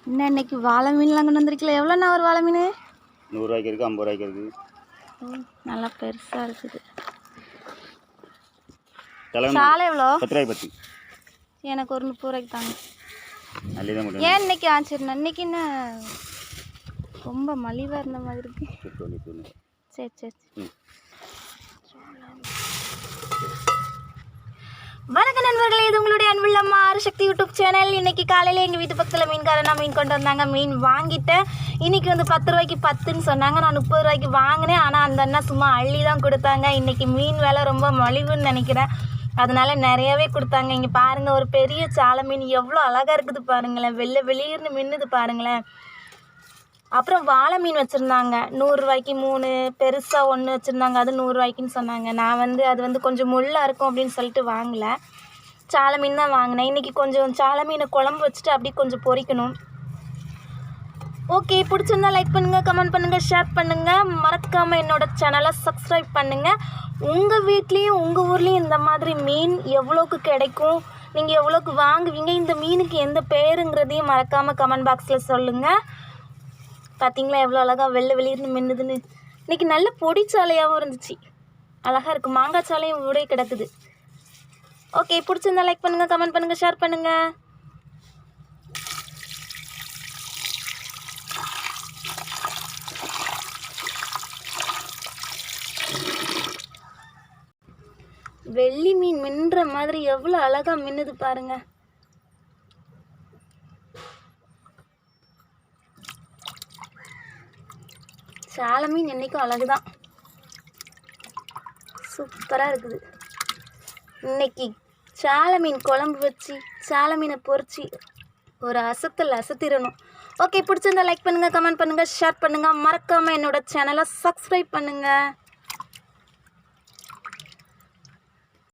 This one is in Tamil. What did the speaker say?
என்ன இன்னைக்கு வாழை மீன்லாம் கொண்டு வந்திருக்கல? எவ்வளோண்ணா ஒரு வாழை மீன்? 100 ரூபாய்க்கு இருக்குது, 50 ரூபாய்க்கு இருக்குது. நல்லா பெருசாக இருக்குது. சாலை எவ்வளோ? 10 ரூபாய்க்கு 10. எனக்கு ஒரு 30 ரூபாய்க்கு தாங்க. நல்லதான். ஏன் இன்னைக்கு ஆச்சுண்ணா? இன்னைக்கு என்ன ரொம்ப மலிவாக இருந்த மாதிரி இருக்கு. சரி சரி. வணக்கம் நண்பர்களே, இது உங்களுடைய அன்புள்ள அம்மா ஆறுசக்தி யூடியூப் சேனல். இன்றைக்கி காலையில் எங்கள் வீட்டு பக்கத்தில் மீன்காரனா மீன் கொண்டு வந்தாங்க. மீன் வாங்கிட்டேன். இன்றைக்கி வந்து 10 ரூபாய்க்கு 10ன்னு சொன்னாங்க. நான் 30 ரூபாய்க்கு வாங்கினேன். ஆனால் அந்த அண்ணா சும்மா அள்ளி தான் கொடுத்தாங்க. இன்றைக்கி மீன் விலை ரொம்ப மலிவுன்னு நினைக்கிறேன். அதனால் நிறையாவே கொடுத்தாங்க. இங்கே பாருங்கள், ஒரு பெரிய சாலை மீன் எவ்வளோ அழகாக இருக்குது பாருங்களேன். வெள்ளை வெளியர்னு மின்னுது பாருங்களேன். அப்புறம் வாழை மீன் வச்சுருந்தாங்க. 100 ரூபாய்க்கு 3, பெருசாக 1 வச்சுருந்தாங்க. அது 100 ரூபாய்க்குன்னு சொன்னாங்க. நான் வந்து அது வந்து கொஞ்சம் முள்ளாக இருக்கும் அப்படின்னு சொல்லிட்டு வாங்கலை. சாலை மீன் தான் வாங்கினேன். இன்றைக்கி கொஞ்சம் சாலை மீனை குழம்பு வச்சுட்டு அப்படியே கொஞ்சம் பொரிக்கணும். ஓகே, பிடிச்சிருந்தா லைக் பண்ணுங்கள், கமெண்ட் பண்ணுங்கள், ஷேர் பண்ணுங்கள். மறக்காமல் என்னோடய சேனலை சப்ஸ்கிரைப் பண்ணுங்கள். உங்கள் வீட்லேயும் உங்கள் ஊர்லேயும் இந்த மாதிரி மீன் எவ்வளோக்கு கிடைக்கும், நீங்கள் எவ்வளோக்கு வாங்குவீங்க, இந்த மீனுக்கு எந்த பேருங்கிறதையும் மறக்காமல் கமெண்ட் பாக்ஸில் சொல்லுங்கள். பார்த்தீங்களா எவ்வளோ அழகாக வெள்ளை வெளியிருந்து மின்னுதுன்னு. இன்றைக்கி நல்ல பொடி சாலையாகவும் இருந்துச்சு. அழகாக இருக்குது. மாங்காய் சாலையும் ஊரே கிடக்குது. ஓகே, பிடிச்சிருந்தா லைக் பண்ணுங்கள், கமெண்ட் பண்ணுங்கள், ஷேர் பண்ணுங்கள். வெள்ளி மீன் மின்னுற மாதிரி எவ்வளோ அழகாக மின்னுது பாருங்கள். சாலை மீன் என்றைக்கும் அழகு தான். சூப்பராக இருக்குது. இன்னைக்கு சாலை மீன் குழம்பு வச்சு சாலை மீனை பொரிச்சு ஒரு அசத்திடணும். ஓகே, பிடிச்சிருந்தா லைக் பண்ணுங்கள், கமெண்ட் பண்ணுங்கள், ஷேர் பண்ணுங்கள். மறக்காமல் என்னோடய சேனலை சப்ஸ்கிரைப் பண்ணுங்கள்.